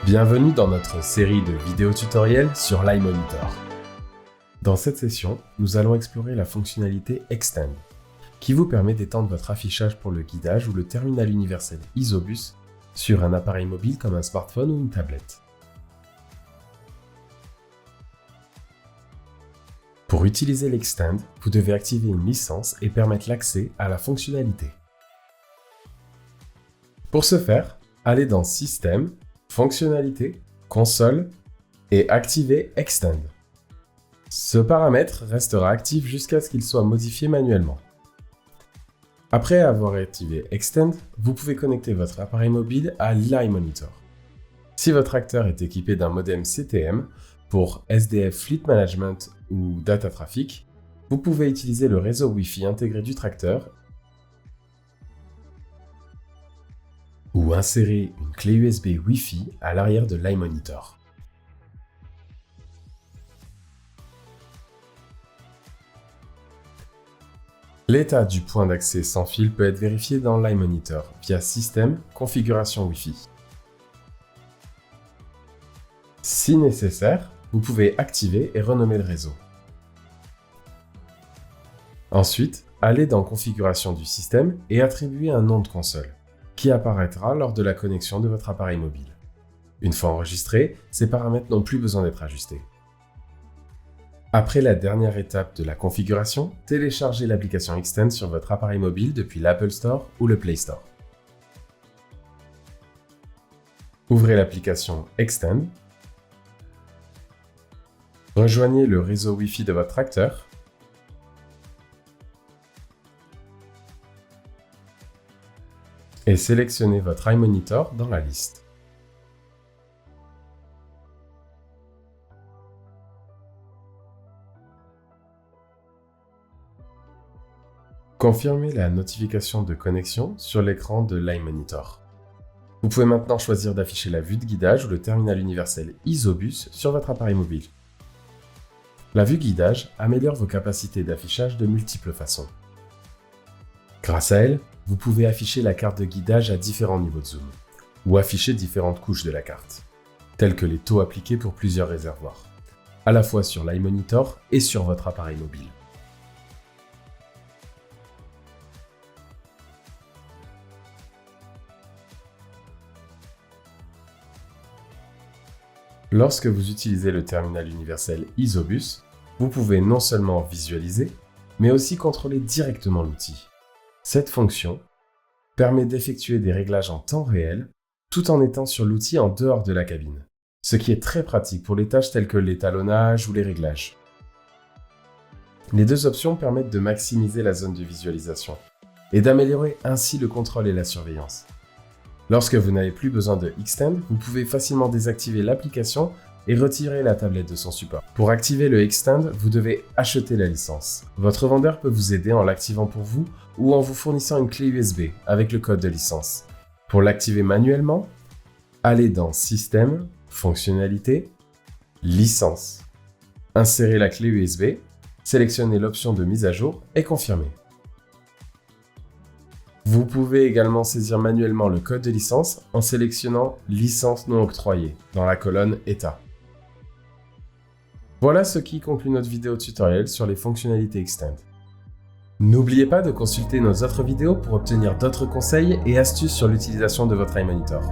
Bienvenue dans notre série de vidéos tutoriels sur l'iMonitor. Dans cette session, nous allons explorer la fonctionnalité Extend, qui vous permet d'étendre votre affichage pour le guidage ou le terminal universel Isobus sur un appareil mobile comme un smartphone ou une tablette. Pour utiliser l'Extend, vous devez activer une licence et permettre l'accès à la fonctionnalité. Pour ce faire, allez dans Système, Fonctionnalités, Console et activez Extend. Ce paramètre restera actif jusqu'à ce qu'il soit modifié manuellement. Après avoir activé Extend, vous pouvez connecter votre appareil mobile à l'iMonitor. Si votre acteur est équipé d'un modem CTM pour SDF Fleet Management ou Data Traffic, vous pouvez utiliser le réseau Wi-Fi intégré du tracteur ou insérer une clé USB Wi-Fi à l'arrière de l'iMonitor. L'état du point d'accès sans fil peut être vérifié dans l'iMonitor via Système, Configuration Wi-Fi. Si nécessaire, vous pouvez activer et renommer le réseau. Ensuite, allez dans Configuration du système et attribuez un nom de console, qui apparaîtra lors de la connexion de votre appareil mobile. Une fois enregistrés, ces paramètres n'ont plus besoin d'être ajustés. Après la dernière étape de la configuration, téléchargez l'application Extend sur votre appareil mobile depuis l'Apple Store ou le Play Store. Ouvrez l'application Extend. Rejoignez le réseau Wi-Fi de votre tracteur. Et sélectionnez votre iMonitor dans la liste. Confirmez la notification de connexion sur l'écran de l'iMonitor. Vous pouvez maintenant choisir d'afficher la vue de guidage ou le terminal universel Isobus sur votre appareil mobile. La vue guidage améliore vos capacités d'affichage de multiples façons. Grâce à elle, vous pouvez afficher la carte de guidage à différents niveaux de zoom, ou afficher différentes couches de la carte, telles que les taux appliqués pour plusieurs réservoirs, à la fois sur l'iMonitor et sur votre appareil mobile. Lorsque vous utilisez le terminal universel Isobus, vous pouvez non seulement visualiser, mais aussi contrôler directement l'outil. Cette fonction permet d'effectuer des réglages en temps réel tout en étant sur l'outil en dehors de la cabine, ce qui est très pratique pour les tâches telles que l'étalonnage ou les réglages. Les deux options permettent de maximiser la zone de visualisation et d'améliorer ainsi le contrôle et la surveillance. Lorsque vous n'avez plus besoin de Extend, vous pouvez facilement désactiver l'application et retirer la tablette de son support. Pour activer le Extend, vous devez acheter la licence. Votre vendeur peut vous aider en l'activant pour vous ou en vous fournissant une clé USB avec le code de licence. Pour l'activer manuellement, allez dans Système, Fonctionnalités, Licence. Insérez la clé USB, sélectionnez l'option de mise à jour et confirmez. Vous pouvez également saisir manuellement le code de licence en sélectionnant « Licence non octroyée » dans la colonne « État ». Voilà ce qui conclut notre vidéo tutoriel sur les fonctionnalités Extend. N'oubliez pas de consulter nos autres vidéos pour obtenir d'autres conseils et astuces sur l'utilisation de votre iMonitor.